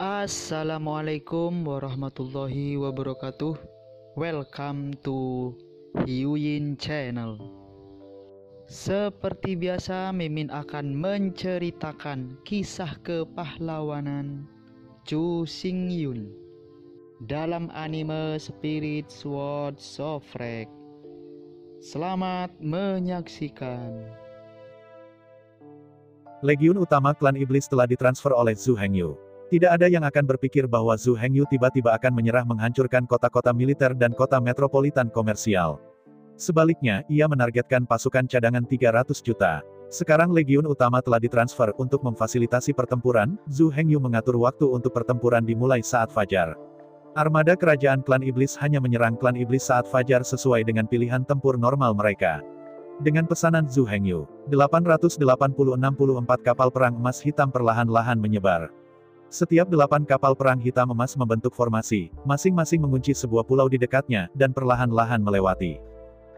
Assalamualaikum warahmatullahi wabarakatuh. Welcome to Hyuyin Channel. Seperti biasa, Mimin akan menceritakan kisah kepahlawanan Chu Xingyun dalam anime Spirit Sword Sofrek. Selamat menyaksikan. Legiun utama klan iblis telah ditransfer oleh Zhu Hengyu. Tidak ada yang akan berpikir bahwa Zhu Hengyu tiba-tiba akan menyerah menghancurkan kota-kota militer dan kota metropolitan komersial. Sebaliknya, ia menargetkan pasukan cadangan 300 juta. Sekarang legiun utama telah ditransfer untuk memfasilitasi pertempuran. Zhu Hengyu mengatur waktu untuk pertempuran dimulai saat fajar. Armada kerajaan klan iblis hanya menyerang klan iblis saat fajar sesuai dengan pilihan tempur normal mereka. Dengan pesanan Zhu Hengyu, 864 kapal perang emas hitam perlahan-lahan menyebar. Setiap 8 kapal perang hitam emas membentuk formasi, masing-masing mengunci sebuah pulau di dekatnya, dan perlahan-lahan melewati.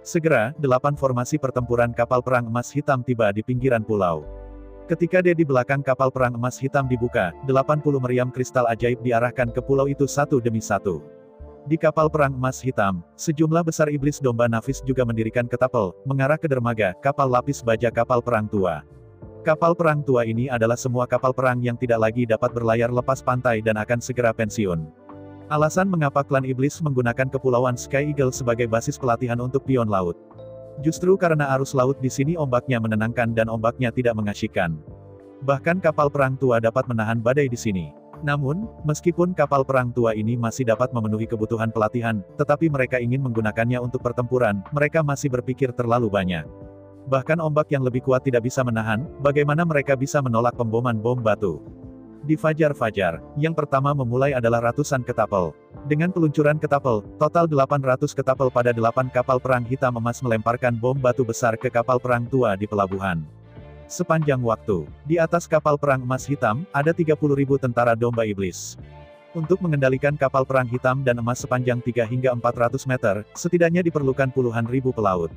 Segera, 8 formasi pertempuran kapal perang emas hitam tiba di pinggiran pulau. Ketika di belakang kapal perang emas hitam dibuka, 80 meriam kristal ajaib diarahkan ke pulau itu satu demi satu. Di kapal perang emas hitam, sejumlah besar iblis domba nafis juga mendirikan ketapel, mengarah ke dermaga, kapal lapis baja kapal perang tua. Kapal perang tua ini adalah semua kapal perang yang tidak lagi dapat berlayar lepas pantai dan akan segera pensiun. Alasan mengapa klan iblis menggunakan kepulauan Sky Eagle sebagai basis pelatihan untuk pion laut. Justru karena arus laut di sini ombaknya menenangkan dan ombaknya tidak mengasyikkan. Bahkan kapal perang tua dapat menahan badai di sini. Namun, meskipun kapal perang tua ini masih dapat memenuhi kebutuhan pelatihan, tetapi mereka ingin menggunakannya untuk pertempuran, mereka masih berpikir terlalu banyak. Bahkan ombak yang lebih kuat tidak bisa menahan, bagaimana mereka bisa menolak pemboman bom batu. Di fajar-fajar, yang pertama memulai adalah ratusan ketapel. Dengan peluncuran ketapel, total 800 ketapel pada 8 kapal perang hitam emas melemparkan bom batu besar ke kapal perang tua di pelabuhan. Sepanjang waktu, di atas kapal perang emas hitam, ada 30.000 tentara domba iblis. Untuk mengendalikan kapal perang hitam dan emas sepanjang 3 hingga 400 meter, setidaknya diperlukan puluhan ribu pelaut.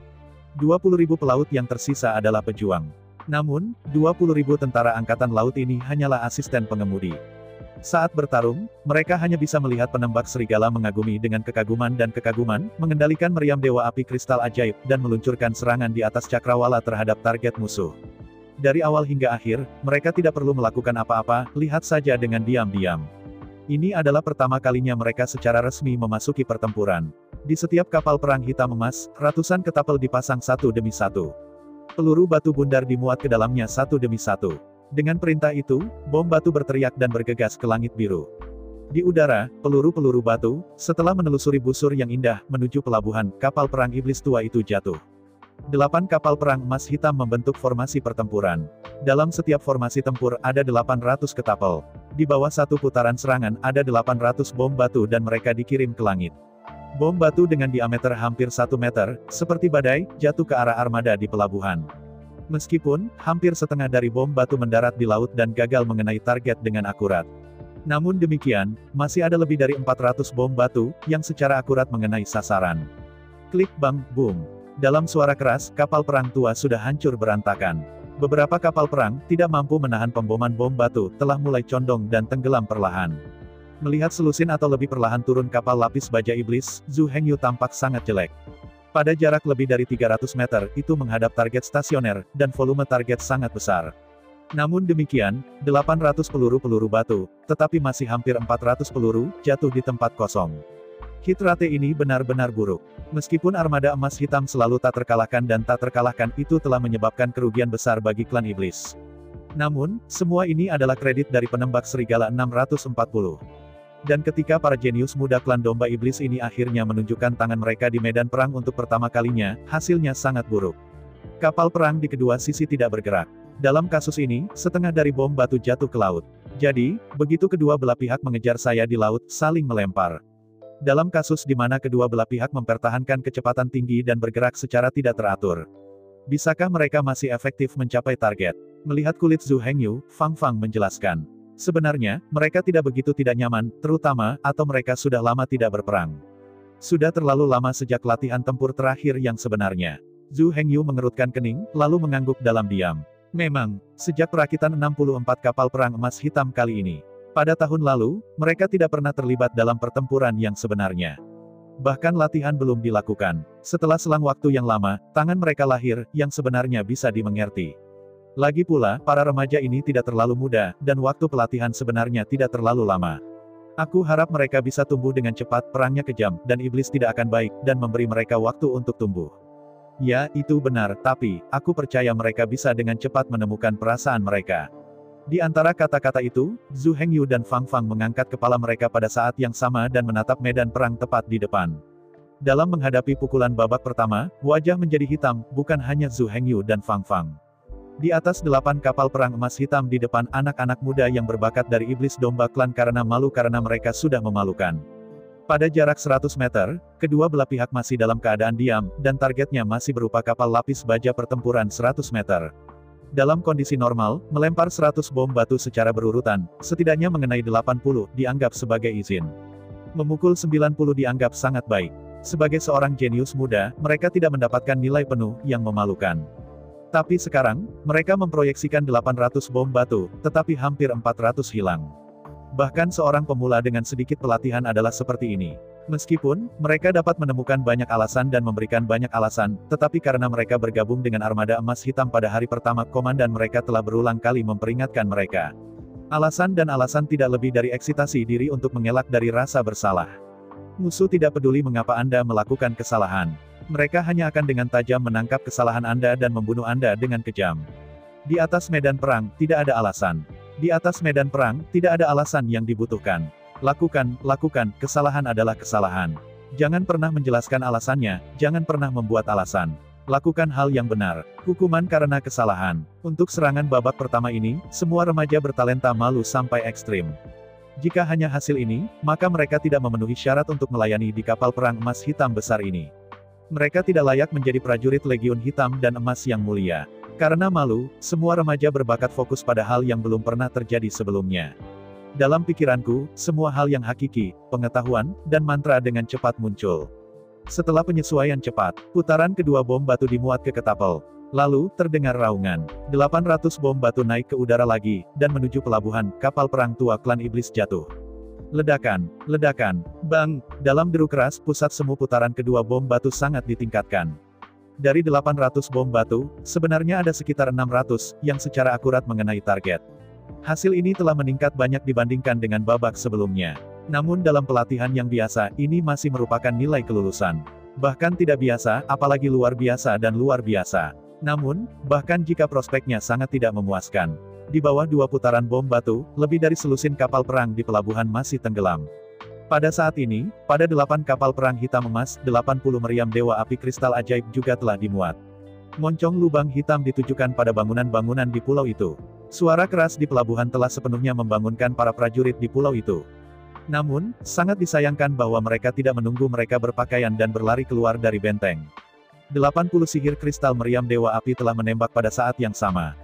20.000 pelaut yang tersisa adalah pejuang. Namun, 20.000 tentara angkatan laut ini hanyalah asisten pengemudi. Saat bertarung, mereka hanya bisa melihat penembak serigala mengagumi dengan kekaguman dan kekaguman, mengendalikan meriam dewa api kristal ajaib, dan meluncurkan serangan di atas cakrawala terhadap target musuh. Dari awal hingga akhir, mereka tidak perlu melakukan apa-apa, lihat saja dengan diam-diam. Ini adalah pertama kalinya mereka secara resmi memasuki pertempuran. Di setiap kapal perang hitam emas, ratusan ketapel dipasang satu demi satu. Peluru batu bundar dimuat ke dalamnya satu demi satu. Dengan perintah itu, bom batu berteriak dan bergegas ke langit biru. Di udara, peluru-peluru batu, setelah menelusuri busur yang indah, menuju pelabuhan, kapal perang iblis tua itu jatuh. 8 kapal perang emas hitam membentuk formasi pertempuran. Dalam setiap formasi tempur, ada 800 ketapel. Di bawah satu putaran serangan, ada 800 bom batu dan mereka dikirim ke langit. Bom batu dengan diameter hampir 1 meter, seperti badai, jatuh ke arah armada di pelabuhan. Meskipun, hampir setengah dari bom batu mendarat di laut dan gagal mengenai target dengan akurat. Namun demikian, masih ada lebih dari 400 bom batu, yang secara akurat mengenai sasaran. Klik bang, boom. Dalam suara keras, kapal perang tua sudah hancur berantakan. Beberapa kapal perang, tidak mampu menahan pemboman bom batu, telah mulai condong dan tenggelam perlahan. Melihat selusin atau lebih perlahan turun kapal lapis baja iblis, Zhu Hengyu tampak sangat jelek. Pada jarak lebih dari 300 meter, itu menghadap target stasioner, dan volume target sangat besar. Namun demikian, 800 peluru-peluru batu, tetapi masih hampir 400 peluru, jatuh di tempat kosong. Hit rate ini benar-benar buruk. Meskipun armada emas hitam selalu tak terkalahkan dan tak terkalahkan, itu telah menyebabkan kerugian besar bagi klan iblis. Namun, semua ini adalah kredit dari penembak serigala 640. Dan ketika para jenius muda klan domba iblis ini akhirnya menunjukkan tangan mereka di medan perang untuk pertama kalinya, hasilnya sangat buruk. Kapal perang di kedua sisi tidak bergerak. Dalam kasus ini, setengah dari bom batu jatuh ke laut. Jadi, begitu kedua belah pihak mengejar saya di laut, saling melempar. Dalam kasus di mana kedua belah pihak mempertahankan kecepatan tinggi dan bergerak secara tidak teratur. Bisakah mereka masih efektif mencapai target? Melihat kulit Zhu Hengyu, Fang Fang menjelaskan. Sebenarnya, mereka tidak begitu tidak nyaman, terutama, atau mereka sudah lama tidak berperang. Sudah terlalu lama sejak latihan tempur terakhir yang sebenarnya. Zhu Hengyu mengerutkan kening, lalu mengangguk dalam diam. Memang, sejak perakitan 64 kapal perang emas hitam kali ini, Pada tahun lalu, mereka tidak pernah terlibat dalam pertempuran yang sebenarnya. Bahkan latihan belum dilakukan. Setelah selang waktu yang lama, tangan mereka lahir, yang sebenarnya bisa dimengerti. Lagi pula, para remaja ini tidak terlalu muda, dan waktu pelatihan sebenarnya tidak terlalu lama. Aku harap mereka bisa tumbuh dengan cepat, perangnya kejam, dan iblis tidak akan baik, dan memberi mereka waktu untuk tumbuh. Ya, itu benar, tapi, aku percaya mereka bisa dengan cepat menemukan perasaan mereka. Di antara kata-kata itu, Zhu Hengyu dan Fang Fang mengangkat kepala mereka pada saat yang sama dan menatap medan perang tepat di depan. Dalam menghadapi pukulan babak pertama, wajah menjadi hitam, bukan hanya Zhu Hengyu dan Fang Fang. Di atas 8 kapal perang emas hitam di depan anak-anak muda yang berbakat dari iblis domba klan karena malu karena mereka sudah memalukan. Pada jarak 100 meter, kedua belah pihak masih dalam keadaan diam, dan targetnya masih berupa kapal lapis baja pertempuran 100 meter. Dalam kondisi normal, melempar 100 bom batu secara berurutan, setidaknya mengenai 80, dianggap sebagai izin. Memukul 90 dianggap sangat baik. Sebagai seorang jenius muda, mereka tidak mendapatkan nilai penuh yang memalukan. Tapi sekarang, mereka memproyeksikan 800 bom batu, tetapi hampir 400 hilang. Bahkan seorang pemula dengan sedikit pelatihan adalah seperti ini. Meskipun, mereka dapat menemukan banyak alasan dan memberikan banyak alasan, tetapi karena mereka bergabung dengan armada emas hitam pada hari pertama, komandan mereka telah berulang kali memperingatkan mereka. Alasan dan alasan tidak lebih dari eksitasi diri untuk mengelak dari rasa bersalah. Musuh tidak peduli mengapa Anda melakukan kesalahan. Mereka hanya akan dengan tajam menangkap kesalahan Anda dan membunuh Anda dengan kejam. Di atas medan perang, tidak ada alasan. Di atas medan perang, tidak ada alasan yang dibutuhkan. Lakukan, kesalahan adalah kesalahan. Jangan pernah menjelaskan alasannya, jangan pernah membuat alasan. Lakukan hal yang benar. Hukuman karena kesalahan. Untuk serangan babak pertama ini, semua remaja bertalenta malu sampai ekstrim. Jika hanya hasil ini, maka mereka tidak memenuhi syarat untuk melayani di kapal perang emas hitam besar ini. Mereka tidak layak menjadi prajurit legiun hitam dan emas yang mulia. Karena malu, semua remaja berbakat fokus pada hal yang belum pernah terjadi sebelumnya. Dalam pikiranku, semua hal yang hakiki, pengetahuan, dan mantra dengan cepat muncul. Setelah penyesuaian cepat, putaran kedua bom batu dimuat ke ketapel. Lalu, terdengar raungan. 800 bom batu naik ke udara lagi, dan menuju pelabuhan, kapal perang tua klan iblis jatuh. Ledakan, bang! Dalam deru keras, pusat semu putaran kedua bom batu sangat ditingkatkan. Dari 800 bom batu, sebenarnya ada sekitar 600, yang secara akurat mengenai target. Hasil ini telah meningkat banyak dibandingkan dengan babak sebelumnya. Namun dalam pelatihan yang biasa, ini masih merupakan nilai kelulusan. Bahkan tidak biasa, apalagi luar biasa dan luar biasa. Namun, bahkan jika prospeknya sangat tidak memuaskan. Di bawah 2 putaran bom batu, lebih dari selusin kapal perang di pelabuhan masih tenggelam. Pada saat ini, pada 8 kapal perang hitam emas, 80 meriam dewa api kristal ajaib juga telah dimuat. Moncong lubang hitam ditujukan pada bangunan-bangunan di pulau itu. Suara keras di pelabuhan telah sepenuhnya membangunkan para prajurit di pulau itu. Namun, sangat disayangkan bahwa mereka tidak menunggu mereka berpakaian dan berlari keluar dari benteng. 80 sihir kristal meriam dewa api telah menembak pada saat yang sama.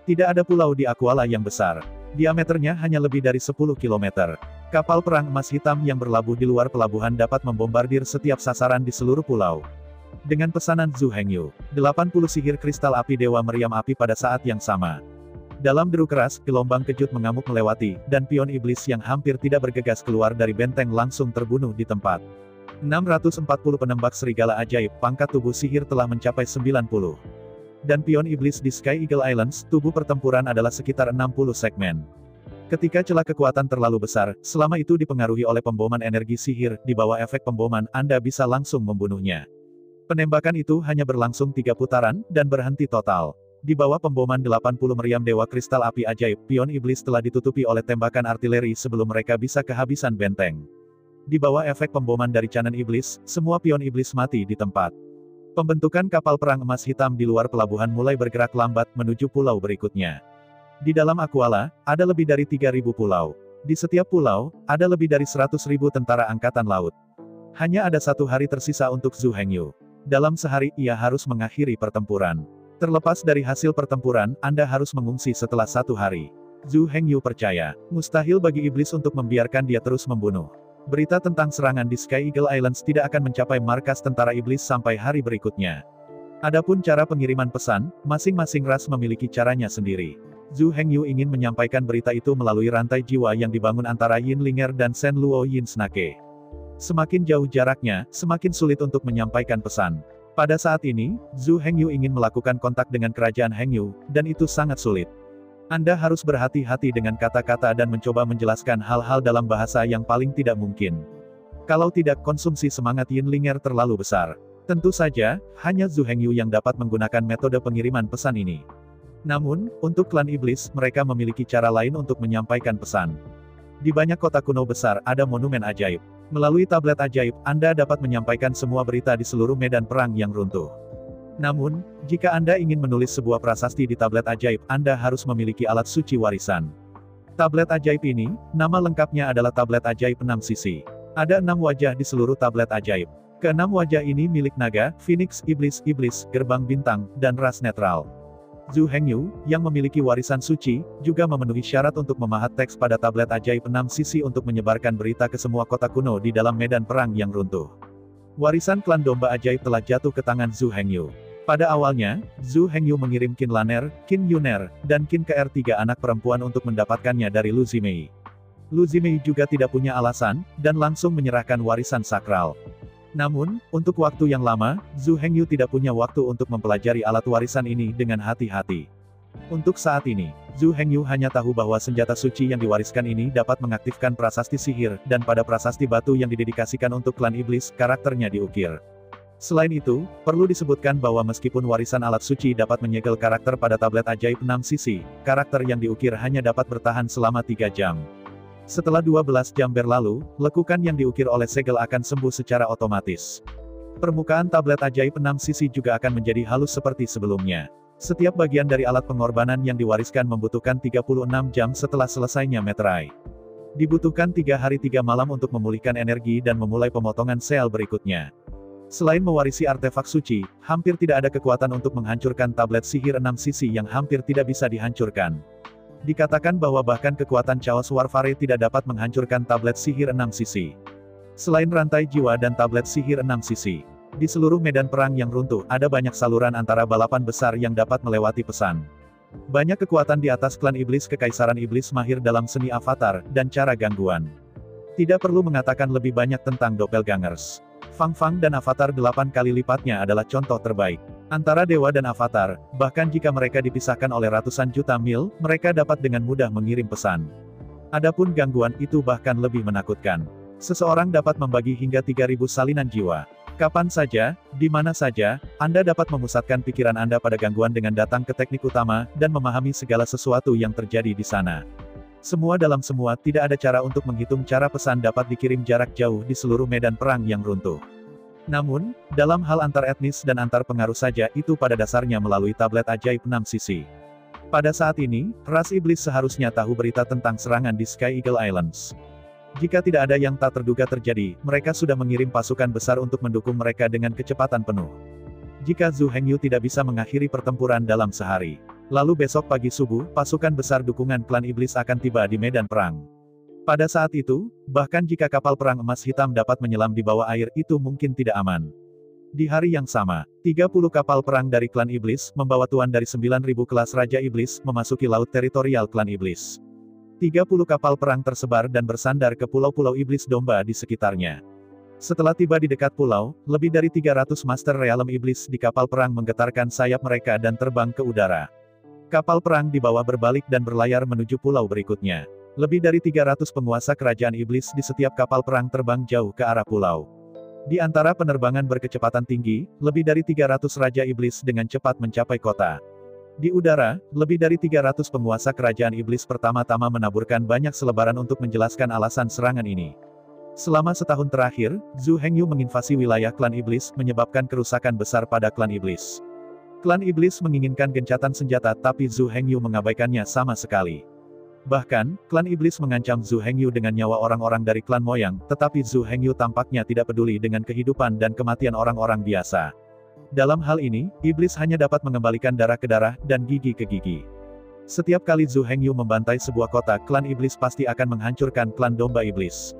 Tidak ada pulau di Aquala yang besar. Diameternya hanya lebih dari 10 km. Kapal perang emas hitam yang berlabuh di luar pelabuhan dapat membombardir setiap sasaran di seluruh pulau. Dengan pesanan Zhu Hengyu, 80 sihir kristal api dewa meriam api pada saat yang sama. Dalam deru keras, gelombang kejut mengamuk melewati, dan pion iblis yang hampir tidak bergegas keluar dari benteng langsung terbunuh di tempat. 640 penembak serigala ajaib, pangkat tubuh sihir telah mencapai 90. Dan pion iblis di Sky Eagle Islands, tubuh pertempuran adalah sekitar 60 segmen. Ketika celah kekuatan terlalu besar, selama itu dipengaruhi oleh pemboman energi sihir, di bawah efek pemboman, Anda bisa langsung membunuhnya. Penembakan itu hanya berlangsung 3 putaran, dan berhenti total. Di bawah pemboman 80 meriam dewa kristal api ajaib, pion iblis telah ditutupi oleh tembakan artileri sebelum mereka bisa kehabisan benteng. Di bawah efek pemboman dari canan iblis, semua pion iblis mati di tempat. Pembentukan kapal perang emas hitam di luar pelabuhan mulai bergerak lambat menuju pulau berikutnya. Di dalam Aquala, ada lebih dari 3.000 pulau. Di setiap pulau, ada lebih dari 100.000 tentara angkatan laut. Hanya ada 1 hari tersisa untuk Zhu Hengyu. Dalam sehari, ia harus mengakhiri pertempuran. Terlepas dari hasil pertempuran, Anda harus mengungsi setelah 1 hari. Zhu Hengyu percaya, mustahil bagi iblis untuk membiarkan dia terus membunuh. Berita tentang serangan di Sky Eagle Islands tidak akan mencapai markas tentara iblis sampai hari berikutnya. Adapun cara pengiriman pesan, masing-masing ras memiliki caranya sendiri. Zhu Hengyu ingin menyampaikan berita itu melalui rantai jiwa yang dibangun antara Yin Linger dan Shen Luo Yin Snake. Semakin jauh jaraknya, semakin sulit untuk menyampaikan pesan. Pada saat ini, Zhu Hengyu ingin melakukan kontak dengan kerajaan Hengyu, dan itu sangat sulit. Anda harus berhati-hati dengan kata-kata dan mencoba menjelaskan hal-hal dalam bahasa yang paling tidak mungkin. Kalau tidak, konsumsi semangat Yin Linger terlalu besar. Tentu saja, hanya Zhu Hengyu yang dapat menggunakan metode pengiriman pesan ini. Namun, untuk klan iblis, mereka memiliki cara lain untuk menyampaikan pesan. Di banyak kota kuno besar, ada monumen ajaib. Melalui tablet ajaib, Anda dapat menyampaikan semua berita di seluruh medan perang yang runtuh. Namun, jika Anda ingin menulis sebuah prasasti di tablet ajaib, Anda harus memiliki alat suci warisan. Tablet ajaib ini, nama lengkapnya adalah tablet ajaib 6 sisi. Ada 6 wajah di seluruh tablet ajaib. Keenam wajah ini milik naga, phoenix, iblis, gerbang bintang, dan ras netral. Zhu Hengyu, yang memiliki warisan suci, juga memenuhi syarat untuk memahat teks pada tablet ajaib 6 sisi untuk menyebarkan berita ke semua kota kuno di dalam medan perang yang runtuh. Warisan klan domba ajaib telah jatuh ke tangan Zhu Hengyu. Pada awalnya, Zhu Hengyu mengirim Qin Laner, Qin Yuner, dan Qin Kr 3 anak perempuan untuk mendapatkannya dari Lu Zimei. Lu Zimei juga tidak punya alasan, dan langsung menyerahkan warisan sakral. Namun, untuk waktu yang lama, Zhu Hengyu tidak punya waktu untuk mempelajari alat warisan ini dengan hati-hati. Untuk saat ini, Zhu Hengyu hanya tahu bahwa senjata suci yang diwariskan ini dapat mengaktifkan prasasti sihir, dan pada prasasti batu yang didedikasikan untuk klan iblis, karakternya diukir. Selain itu, perlu disebutkan bahwa meskipun warisan alat suci dapat menyegel karakter pada tablet ajaib 6 sisi, karakter yang diukir hanya dapat bertahan selama 3 jam. Setelah 12 jam berlalu, lekukan yang diukir oleh segel akan sembuh secara otomatis. Permukaan tablet ajaib 6 sisi juga akan menjadi halus seperti sebelumnya. Setiap bagian dari alat pengorbanan yang diwariskan membutuhkan 36 jam setelah selesainya meterai. Dibutuhkan 3 hari 3 malam untuk memulihkan energi dan memulai pemotongan sel berikutnya. Selain mewarisi artefak suci, hampir tidak ada kekuatan untuk menghancurkan tablet sihir 6 sisi yang hampir tidak bisa dihancurkan. Dikatakan bahwa bahkan kekuatan Chaos Warfare tidak dapat menghancurkan tablet sihir 6 sisi. Selain rantai jiwa dan tablet sihir 6 sisi, di seluruh medan perang yang runtuh, ada banyak saluran antara balapan besar yang dapat melewati pesan. Banyak kekuatan di atas klan iblis kekaisaran iblis mahir dalam seni avatar, dan cara gangguan. Tidak perlu mengatakan lebih banyak tentang doppelgangers. Fang Fang dan avatar 8 kali lipatnya adalah contoh terbaik. Antara dewa dan avatar, bahkan jika mereka dipisahkan oleh ratusan juta mil, mereka dapat dengan mudah mengirim pesan. Adapun gangguan itu bahkan lebih menakutkan. Seseorang dapat membagi hingga 3000 salinan jiwa. Kapan saja, di mana saja, Anda dapat memusatkan pikiran Anda pada gangguan dengan datang ke teknik utama, dan memahami segala sesuatu yang terjadi di sana. Semua dalam semua, tidak ada cara untuk menghitung cara pesan dapat dikirim jarak jauh di seluruh medan perang yang runtuh. Namun, dalam hal antar etnis dan antar pengaruh saja, itu pada dasarnya melalui tablet ajaib 6 sisi. Pada saat ini, ras iblis seharusnya tahu berita tentang serangan di Sky Eagle Islands. Jika tidak ada yang tak terduga terjadi, mereka sudah mengirim pasukan besar untuk mendukung mereka dengan kecepatan penuh. Jika Zhu Hengyu tidak bisa mengakhiri pertempuran dalam sehari, lalu besok pagi subuh, pasukan besar dukungan klan iblis akan tiba di medan perang. Pada saat itu, bahkan jika kapal perang emas hitam dapat menyelam di bawah air, itu mungkin tidak aman. Di hari yang sama, 30 kapal perang dari klan iblis, membawa tuan dari 9.000 kelas Raja Iblis, memasuki laut teritorial klan iblis. 30 kapal perang tersebar dan bersandar ke pulau-pulau iblis domba di sekitarnya. Setelah tiba di dekat pulau, lebih dari 300 Master Realm Iblis di kapal perang menggetarkan sayap mereka dan terbang ke udara. Kapal perang dibawa berbalik dan berlayar menuju pulau berikutnya. Lebih dari 300 penguasa kerajaan iblis di setiap kapal perang terbang jauh ke arah pulau. Di antara penerbangan berkecepatan tinggi, lebih dari 300 Raja Iblis dengan cepat mencapai kota. Di udara, lebih dari 300 penguasa kerajaan iblis pertama-tama menaburkan banyak selebaran untuk menjelaskan alasan serangan ini. Selama setahun terakhir, Zhu Hengyu menginvasi wilayah klan iblis, menyebabkan kerusakan besar pada klan iblis. Klan iblis menginginkan gencatan senjata tapi Zhu Hengyu mengabaikannya sama sekali. Bahkan, klan iblis mengancam Zhu Hengyu dengan nyawa orang-orang dari klan moyang, tetapi Zhu Hengyu tampaknya tidak peduli dengan kehidupan dan kematian orang-orang biasa. Dalam hal ini, iblis hanya dapat mengembalikan darah ke darah, dan gigi ke gigi. Setiap kali Zhu Hengyu membantai sebuah kota, klan iblis pasti akan menghancurkan klan domba iblis.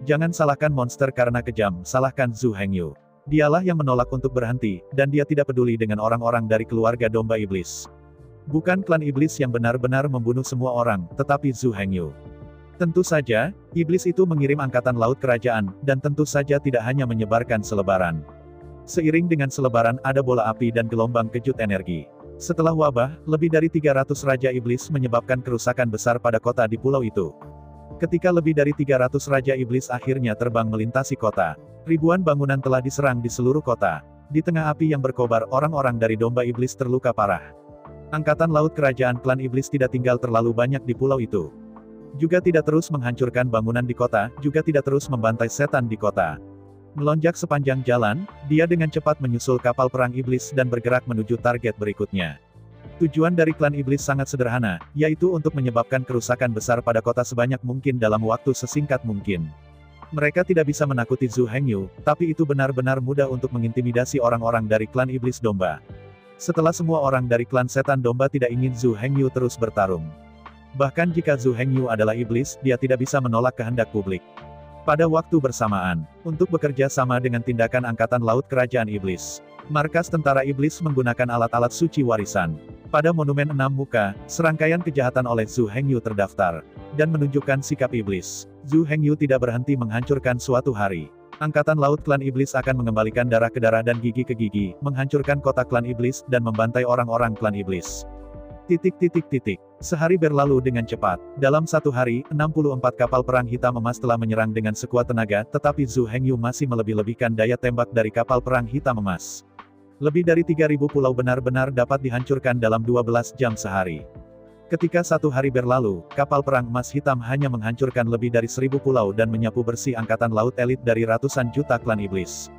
Jangan salahkan monster karena kejam, salahkan Zhu Hengyu. Dialah yang menolak untuk berhenti, dan dia tidak peduli dengan orang-orang dari keluarga domba iblis. Bukan klan iblis yang benar-benar membunuh semua orang, tetapi Zhu Hengyu. Tentu saja, iblis itu mengirim angkatan laut kerajaan, dan tentu saja tidak hanya menyebarkan selebaran. Seiring dengan selebaran ada bola api dan gelombang kejut energi. Setelah wabah, lebih dari 300 raja iblis menyebabkan kerusakan besar pada kota di pulau itu. Ketika lebih dari 300 raja iblis akhirnya terbang melintasi kota, ribuan bangunan telah diserang di seluruh kota. Di tengah api yang berkobar, orang-orang dari domba iblis terluka parah. Angkatan laut kerajaan klan iblis tidak tinggal terlalu banyak di pulau itu. Juga tidak terus menghancurkan bangunan di kota, juga tidak terus membantai setan di kota. Melonjak sepanjang jalan, dia dengan cepat menyusul kapal perang iblis dan bergerak menuju target berikutnya. Tujuan dari klan iblis sangat sederhana, yaitu untuk menyebabkan kerusakan besar pada kota sebanyak mungkin dalam waktu sesingkat mungkin. Mereka tidak bisa menakuti Zhu Hengyu, tapi itu benar-benar mudah untuk mengintimidasi orang-orang dari klan iblis domba. Setelah semua orang dari klan setan domba tidak ingin Zhu Hengyu terus bertarung. Bahkan jika Zhu Hengyu adalah iblis, dia tidak bisa menolak kehendak publik. Pada waktu bersamaan, untuk bekerja sama dengan tindakan angkatan laut kerajaan iblis, markas tentara iblis menggunakan alat-alat suci warisan. Pada monumen 6 muka, serangkaian kejahatan oleh Zhu Hengyu terdaftar, dan menunjukkan sikap iblis. Zhu Hengyu tidak berhenti menghancurkan suatu hari. Angkatan laut klan iblis akan mengembalikan darah ke darah dan gigi ke gigi, menghancurkan kota klan iblis, dan membantai orang-orang klan iblis. Sehari berlalu dengan cepat. Dalam satu hari, 64 kapal perang hitam emas telah menyerang dengan sekuat tenaga, tetapi Zhu Hengyu masih melebih-lebihkan daya tembak dari kapal perang hitam emas. Lebih dari 3.000 pulau benar-benar dapat dihancurkan dalam 12 jam sehari. Ketika satu hari berlalu, kapal perang emas hitam hanya menghancurkan lebih dari 1.000 pulau dan menyapu bersih angkatan laut elit dari ratusan juta klan iblis.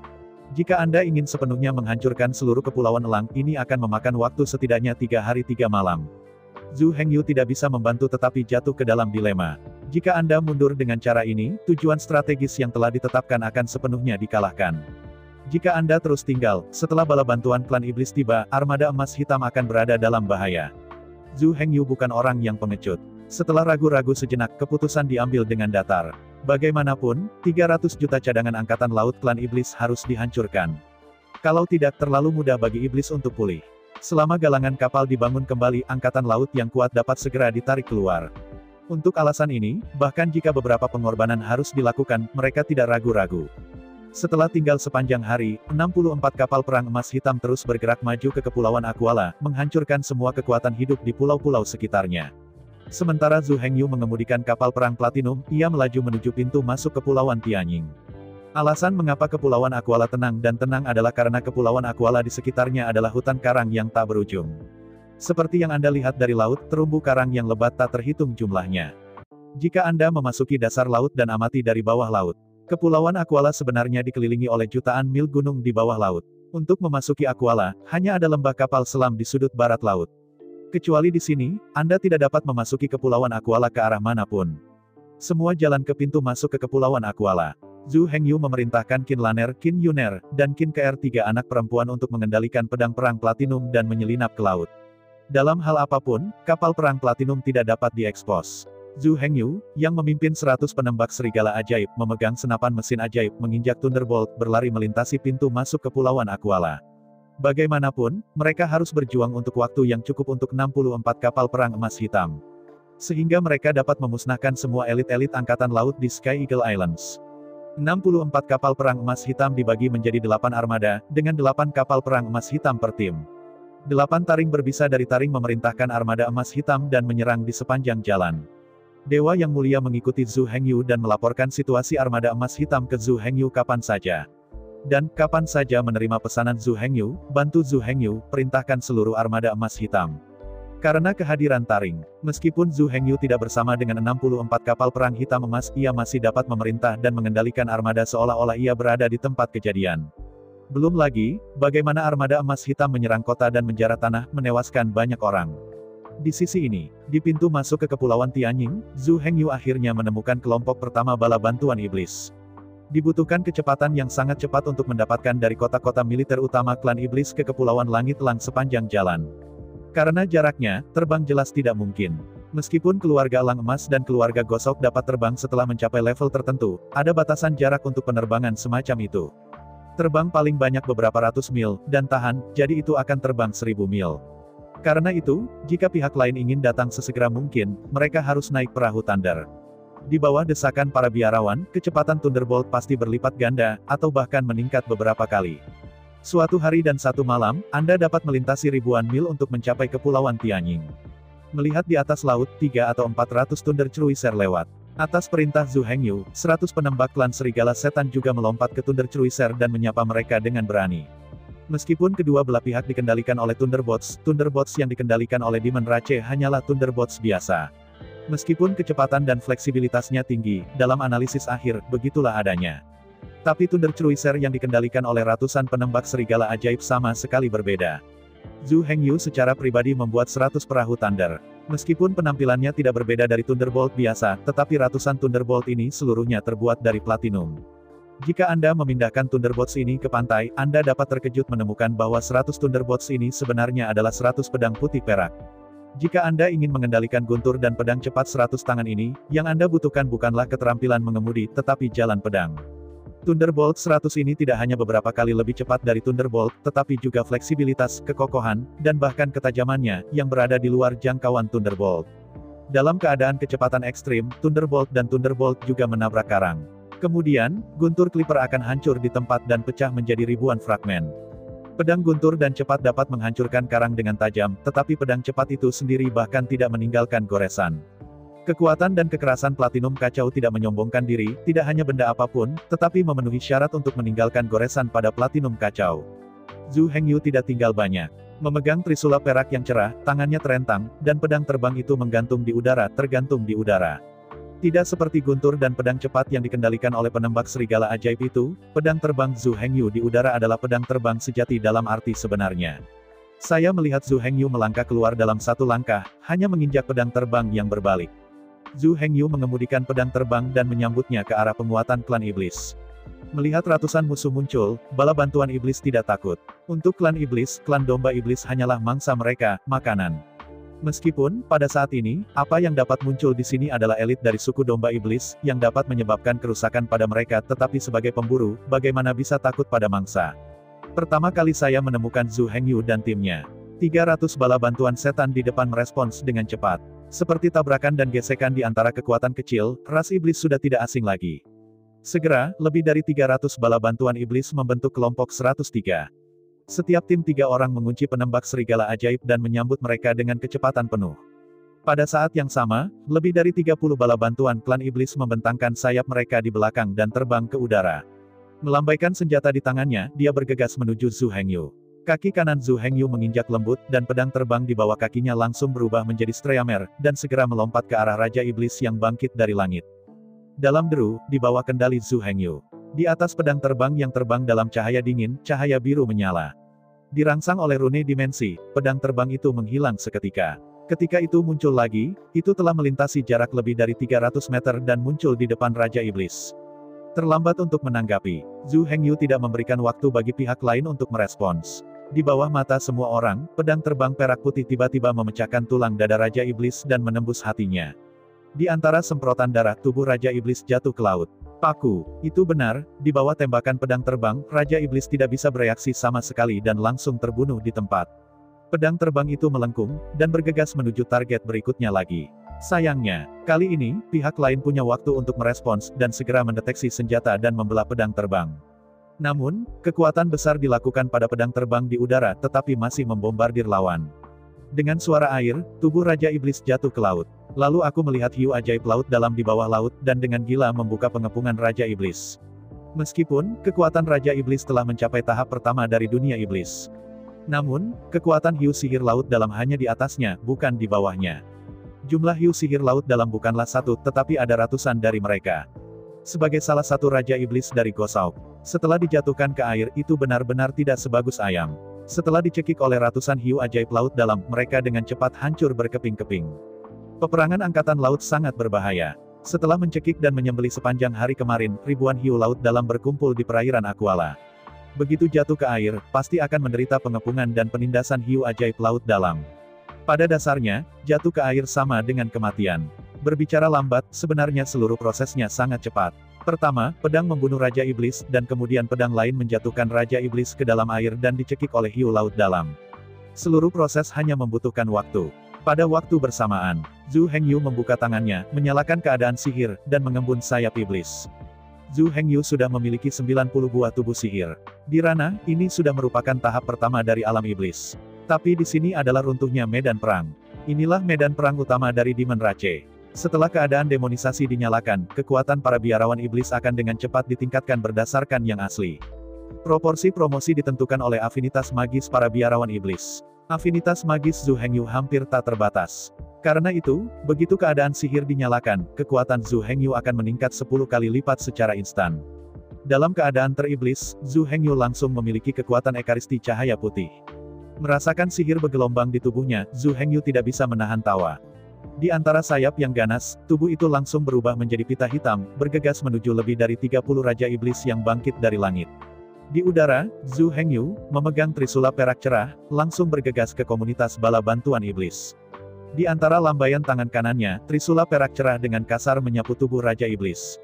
Jika Anda ingin sepenuhnya menghancurkan seluruh kepulauan elang, ini akan memakan waktu setidaknya 3 hari 3 malam. Zhu Hengyu tidak bisa membantu tetapi jatuh ke dalam dilema. Jika Anda mundur dengan cara ini, tujuan strategis yang telah ditetapkan akan sepenuhnya dikalahkan. Jika Anda terus tinggal, setelah bala bantuan klan iblis tiba, armada emas hitam akan berada dalam bahaya. Zhu Hengyu bukan orang yang pengecut. Setelah ragu-ragu sejenak, keputusan diambil dengan datar. Bagaimanapun, 300 juta cadangan angkatan laut klan iblis harus dihancurkan. Kalau tidak, terlalu mudah bagi iblis untuk pulih. Selama galangan kapal dibangun kembali, angkatan laut yang kuat dapat segera ditarik keluar. Untuk alasan ini, bahkan jika beberapa pengorbanan harus dilakukan, mereka tidak ragu-ragu. Setelah tinggal sepanjang hari, 64 kapal perang emas hitam terus bergerak maju ke Kepulauan Aquala, menghancurkan semua kekuatan hidup di pulau-pulau sekitarnya. Sementara Zhu Hengyu mengemudikan kapal perang platinum, ia melaju menuju pintu masuk Kepulauan Tianying. Alasan mengapa Kepulauan Aquala tenang dan tenang adalah karena Kepulauan Aquala di sekitarnya adalah hutan karang yang tak berujung. Seperti yang Anda lihat dari laut, terumbu karang yang lebat tak terhitung jumlahnya. Jika Anda memasuki dasar laut dan amati dari bawah laut, Kepulauan Aquala sebenarnya dikelilingi oleh jutaan mil gunung di bawah laut. Untuk memasuki Aquala, hanya ada lembah kapal selam di sudut barat laut. Kecuali di sini, Anda tidak dapat memasuki Kepulauan Aquala ke arah manapun. Semua jalan ke pintu masuk ke Kepulauan Aquala. Zhu Hengyu memerintahkan Qin Laner, Qin Yuner, dan Qin Kr, 3 anak perempuan untuk mengendalikan pedang perang platinum dan menyelinap ke laut. Dalam hal apapun, kapal perang platinum tidak dapat diekspos. Zhu Hengyu, yang memimpin 100 penembak serigala ajaib, memegang senapan mesin ajaib, menginjak Thunderbolt, berlari melintasi pintu masuk Kepulauan Aquala. Bagaimanapun, mereka harus berjuang untuk waktu yang cukup untuk 64 kapal perang emas hitam. Sehingga mereka dapat memusnahkan semua elit-elit angkatan laut di Sky Eagle Islands. 64 kapal perang emas hitam dibagi menjadi 8 armada, dengan 8 kapal perang emas hitam per tim. 8 taring berbisa dari taring memerintahkan armada emas hitam dan menyerang di sepanjang jalan. Dewa yang mulia mengikuti Zhu Hengyu dan melaporkan situasi armada emas hitam ke Zhu Hengyu kapan saja. Dan, kapan saja menerima pesanan Zhu Hengyu, bantu Zhu Hengyu, perintahkan seluruh armada emas hitam. Karena kehadiran taring, meskipun Zhu Hengyu tidak bersama dengan 64 kapal perang hitam emas, ia masih dapat memerintah dan mengendalikan armada seolah-olah ia berada di tempat kejadian. Belum lagi, bagaimana armada emas hitam menyerang kota dan menjarah tanah, menewaskan banyak orang. Di sisi ini, di pintu masuk ke Kepulauan Tianying, Zhu Hengyu akhirnya menemukan kelompok pertama bala bantuan iblis. Dibutuhkan kecepatan yang sangat cepat untuk mendapatkan dari kota-kota militer utama klan iblis ke Kepulauan Langit Elang sepanjang jalan. Karena jaraknya, terbang jelas tidak mungkin. Meskipun keluarga Elang Emas dan keluarga Gosok dapat terbang setelah mencapai level tertentu, ada batasan jarak untuk penerbangan semacam itu. Terbang paling banyak beberapa ratus mil, dan tahan, jadi itu akan terbang 1000 mil. Karena itu, jika pihak lain ingin datang sesegera mungkin, mereka harus naik perahu Thunder. Di bawah desakan para biarawan, kecepatan Thunderbolt pasti berlipat ganda, atau bahkan meningkat beberapa kali. Suatu hari dan satu malam, Anda dapat melintasi ribuan mil untuk mencapai Kepulauan Tianying. Melihat di atas laut, 3 atau 400 Thunder Cruiser lewat. Atas perintah Zhu Hengyu, 100 penembak klan Serigala Setan juga melompat ke Thunder Cruiser dan menyapa mereka dengan berani. Meskipun kedua belah pihak dikendalikan oleh Thunderbots yang dikendalikan oleh Demon Rache hanyalah Thunderbots biasa. Meskipun kecepatan dan fleksibilitasnya tinggi, dalam analisis akhir, begitulah adanya. Tapi Thunder Cruiser yang dikendalikan oleh ratusan penembak serigala ajaib sama sekali berbeda. Zhu Hengyu secara pribadi membuat 100 perahu Thunder. Meskipun penampilannya tidak berbeda dari Thunderbolt biasa, tetapi ratusan Thunderbolt ini seluruhnya terbuat dari platinum. Jika Anda memindahkan Thunderbolts ini ke pantai, Anda dapat terkejut menemukan bahwa 100 Thunderbolts ini sebenarnya adalah 100 pedang putih perak. Jika Anda ingin mengendalikan guntur dan pedang cepat 100 tangan ini, yang Anda butuhkan bukanlah keterampilan mengemudi, tetapi jalan pedang. Thunderbolt 100 ini tidak hanya beberapa kali lebih cepat dari Thunderbolt, tetapi juga fleksibilitas, kekokohan, dan bahkan ketajamannya, yang berada di luar jangkauan Thunderbolt. Dalam keadaan kecepatan ekstrim, Thunderbolt dan Thunderbolt juga menabrak karang. Kemudian, guntur Clipper akan hancur di tempat dan pecah menjadi ribuan fragmen. Pedang guntur dan cepat dapat menghancurkan karang dengan tajam, tetapi pedang cepat itu sendiri bahkan tidak meninggalkan goresan. Kekuatan dan kekerasan platinum kacau tidak menyombongkan diri, tidak hanya benda apapun, tetapi memenuhi syarat untuk meninggalkan goresan pada platinum kacau. Zhu Hengyu tidak tinggal banyak. Memegang trisula perak yang cerah, tangannya terentang, dan pedang terbang itu menggantung di udara, tergantung di udara. Tidak seperti guntur dan pedang cepat yang dikendalikan oleh penembak serigala ajaib itu, pedang terbang Zhu Hengyu di udara adalah pedang terbang sejati dalam arti sebenarnya. Saya melihat Zhu Hengyu melangkah keluar dalam satu langkah, hanya menginjak pedang terbang yang berbalik. Zhu Hengyu mengemudikan pedang terbang dan menyambutnya ke arah penguatan klan iblis. Melihat ratusan musuh muncul, bala bantuan iblis tidak takut. Untuk klan iblis, klan domba iblis hanyalah mangsa mereka, makanan. Meskipun, pada saat ini, apa yang dapat muncul di sini adalah elit dari suku domba iblis, yang dapat menyebabkan kerusakan pada mereka tetapi sebagai pemburu, bagaimana bisa takut pada mangsa? Pertama kali saya menemukan Zhu Hengyu dan timnya. 300 bala bantuan setan di depan merespons dengan cepat. Seperti tabrakan dan gesekan di antara kekuatan kecil, ras iblis sudah tidak asing lagi. Segera, lebih dari 300 bala bantuan iblis membentuk kelompok 103. Setiap tim 3 orang mengunci penembak serigala ajaib dan menyambut mereka dengan kecepatan penuh. Pada saat yang sama, lebih dari 30 bala bantuan klan iblis membentangkan sayap mereka di belakang dan terbang ke udara. Melambaikan senjata di tangannya, dia bergegas menuju Zhu Hengyu. Kaki kanan Zhu Hengyu menginjak lembut, dan pedang terbang di bawah kakinya langsung berubah menjadi Streamer, dan segera melompat ke arah Raja Iblis yang bangkit dari langit. Dalam deru, di bawah kendali Zhu Hengyu. Di atas pedang terbang yang terbang dalam cahaya dingin, cahaya biru menyala. Dirangsang oleh rune dimensi, pedang terbang itu menghilang seketika. Ketika itu muncul lagi, itu telah melintasi jarak lebih dari 300 meter dan muncul di depan Raja Iblis. Terlambat untuk menanggapi, Zhu Hengyu tidak memberikan waktu bagi pihak lain untuk merespons. Di bawah mata semua orang, pedang terbang perak putih tiba-tiba memecahkan tulang dada Raja Iblis dan menembus hatinya. Di antara semprotan darah, tubuh Raja Iblis jatuh ke laut. Paku, itu benar, di bawah tembakan pedang terbang, Raja Iblis tidak bisa bereaksi sama sekali dan langsung terbunuh di tempat. Pedang terbang itu melengkung, dan bergegas menuju target berikutnya lagi. Sayangnya, kali ini, pihak lain punya waktu untuk merespons, dan segera mendeteksi senjata dan membelah pedang terbang. Namun, kekuatan besar dilakukan pada pedang terbang di udara, tetapi masih membombardir lawan. Dengan suara air, tubuh Raja Iblis jatuh ke laut. Lalu aku melihat hiu ajaib laut dalam di bawah laut, dan dengan gila membuka pengepungan Raja Iblis. Meskipun, kekuatan Raja Iblis telah mencapai tahap pertama dari dunia iblis. Namun, kekuatan hiu sihir laut dalam hanya di atasnya, bukan di bawahnya. Jumlah hiu sihir laut dalam bukanlah satu, tetapi ada ratusan dari mereka. Sebagai salah satu Raja Iblis dari Gosauk, setelah dijatuhkan ke air, itu benar-benar tidak sebagus ayam. Setelah dicekik oleh ratusan hiu ajaib laut dalam, mereka dengan cepat hancur berkeping-keping. Peperangan angkatan laut sangat berbahaya. Setelah mencekik dan menyembelih sepanjang hari kemarin, ribuan hiu laut dalam berkumpul di perairan Aquala. Begitu jatuh ke air, pasti akan menderita pengepungan dan penindasan hiu ajaib laut dalam. Pada dasarnya, jatuh ke air sama dengan kematian. Berbicara lambat, sebenarnya seluruh prosesnya sangat cepat. Pertama, pedang membunuh Raja Iblis, dan kemudian pedang lain menjatuhkan Raja Iblis ke dalam air dan dicekik oleh hiu laut dalam. Seluruh proses hanya membutuhkan waktu. Pada waktu bersamaan, Zhu Hengyu membuka tangannya, menyalakan keadaan sihir, dan mengembun sayap iblis. Zhu Hengyu sudah memiliki 90 buah tubuh sihir. Di ranah, ini sudah merupakan tahap pertama dari alam iblis. Tapi di sini adalah runtuhnya medan perang. Inilah medan perang utama dari Demon Rache. Setelah keadaan demonisasi dinyalakan, kekuatan para biarawan iblis akan dengan cepat ditingkatkan berdasarkan yang asli. Proporsi promosi ditentukan oleh afinitas magis para biarawan iblis. Afinitas magis Zhu Hengyu hampir tak terbatas. Karena itu, begitu keadaan sihir dinyalakan, kekuatan Zhu Hengyu akan meningkat 10 kali lipat secara instan. Dalam keadaan teriblis, Zhu Hengyu langsung memiliki kekuatan ekaristi cahaya putih. Merasakan sihir bergelombang di tubuhnya, Zhu Hengyu tidak bisa menahan tawa. Di antara sayap yang ganas, tubuh itu langsung berubah menjadi pita hitam, bergegas menuju lebih dari 30 Raja Iblis yang bangkit dari langit. Di udara, Zhu Hengyu, memegang trisula perak cerah, langsung bergegas ke komunitas bala bantuan iblis. Di antara lambaian tangan kanannya, trisula perak cerah dengan kasar menyapu tubuh Raja Iblis.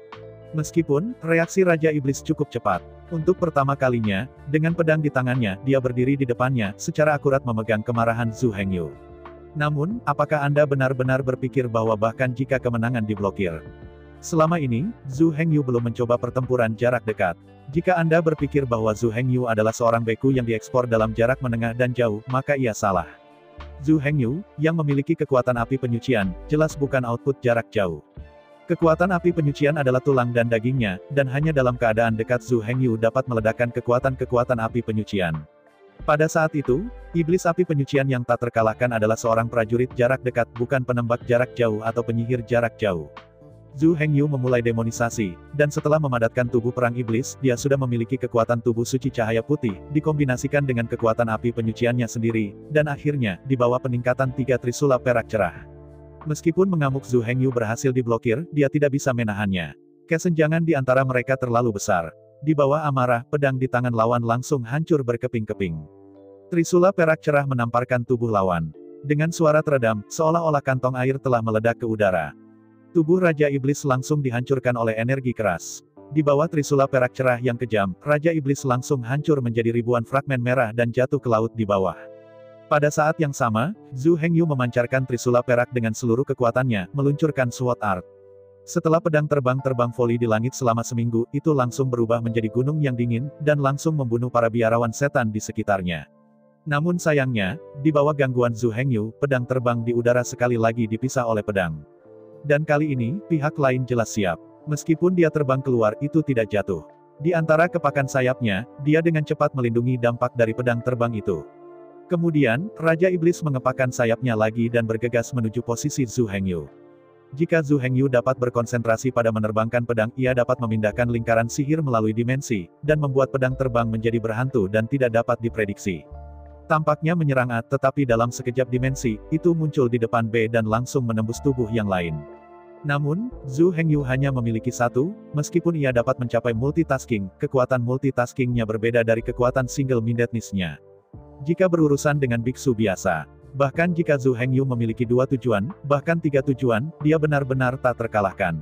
Meskipun, reaksi Raja Iblis cukup cepat. Untuk pertama kalinya, dengan pedang di tangannya, dia berdiri di depannya, secara akurat memegang kemarahan Zhu Hengyu. Namun, apakah Anda benar-benar berpikir bahwa bahkan jika kemenangan diblokir? Selama ini, Zhu Hengyu belum mencoba pertempuran jarak dekat. Jika Anda berpikir bahwa Zhu Hengyu adalah seorang beku yang diekspor dalam jarak menengah dan jauh, maka ia salah. Zhu Hengyu, yang memiliki kekuatan api penyucian, jelas bukan output jarak jauh. Kekuatan api penyucian adalah tulang dan dagingnya, dan hanya dalam keadaan dekat Zhu Hengyu dapat meledakkan kekuatan-kekuatan api penyucian. Pada saat itu, iblis api penyucian yang tak terkalahkan adalah seorang prajurit jarak dekat, bukan penembak jarak jauh atau penyihir jarak jauh. Zhu Hengyu memulai demonisasi, dan setelah memadatkan tubuh perang iblis, dia sudah memiliki kekuatan tubuh suci cahaya putih, dikombinasikan dengan kekuatan api penyuciannya sendiri, dan akhirnya, di bawah peningkatan 3 trisula perak cerah. Meskipun mengamuk Zhu Hengyu berhasil diblokir, dia tidak bisa menahannya. Kesenjangan di antara mereka terlalu besar. Di bawah amarah, pedang di tangan lawan langsung hancur berkeping-keping. Trisula perak cerah menamparkan tubuh lawan. Dengan suara teredam, seolah-olah kantong air telah meledak ke udara. Tubuh Raja Iblis langsung dihancurkan oleh energi keras. Di bawah trisula perak cerah yang kejam, Raja Iblis langsung hancur menjadi ribuan fragmen merah dan jatuh ke laut di bawah. Pada saat yang sama, Zhu Hengyu memancarkan trisula perak dengan seluruh kekuatannya, meluncurkan Sword Art. Setelah pedang terbang voli di langit selama seminggu, itu langsung berubah menjadi gunung yang dingin, dan langsung membunuh para biarawan setan di sekitarnya. Namun sayangnya, di bawah gangguan Zhu Hengyu, pedang terbang di udara sekali lagi dipisah oleh pedang. Dan kali ini, pihak lain jelas siap. Meskipun dia terbang keluar, itu tidak jatuh. Di antara kepakan sayapnya, dia dengan cepat melindungi dampak dari pedang terbang itu. Kemudian, Raja Iblis mengepakkan sayapnya lagi dan bergegas menuju posisi Zhu Hengyu. Jika Zhu Hengyu dapat berkonsentrasi pada menerbangkan pedang, ia dapat memindahkan lingkaran sihir melalui dimensi, dan membuat pedang terbang menjadi berhantu dan tidak dapat diprediksi. Tampaknya menyerang A, tetapi dalam sekejap dimensi, itu muncul di depan B dan langsung menembus tubuh yang lain. Namun, Zhu Hengyu hanya memiliki satu, meskipun ia dapat mencapai multitasking, kekuatan multitaskingnya berbeda dari kekuatan single-mindedness-nya. Jika berurusan dengan biksu biasa, bahkan jika Zhu Hengyu memiliki 2 tujuan, bahkan 3 tujuan, dia benar-benar tak terkalahkan.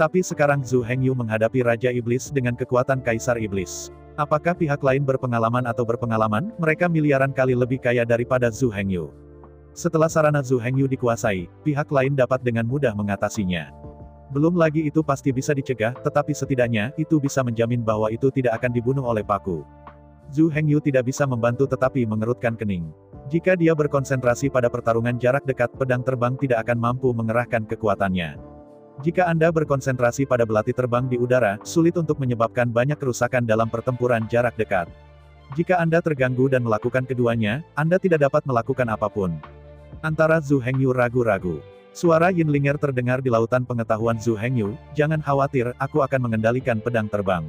Tapi sekarang Zhu Hengyu menghadapi Raja Iblis dengan kekuatan Kaisar Iblis. Apakah pihak lain berpengalaman atau berpengalaman? Mereka miliaran kali lebih kaya daripada Zhu Hengyu. Setelah sarana Zhu Hengyu dikuasai, pihak lain dapat dengan mudah mengatasinya. Belum lagi itu pasti bisa dicegah, tetapi setidaknya, itu bisa menjamin bahwa itu tidak akan dibunuh oleh paku. Zhu Hengyu tidak bisa membantu tetapi mengerutkan kening. Jika dia berkonsentrasi pada pertarungan jarak dekat, pedang terbang tidak akan mampu mengerahkan kekuatannya. Jika Anda berkonsentrasi pada belati terbang di udara, sulit untuk menyebabkan banyak kerusakan dalam pertempuran jarak dekat. Jika Anda terganggu dan melakukan keduanya, Anda tidak dapat melakukan apapun. Antara Zhu Hengyu ragu-ragu. Suara Yinlinger terdengar di lautan pengetahuan Zhu Hengyu, "Jangan khawatir, aku akan mengendalikan pedang terbang."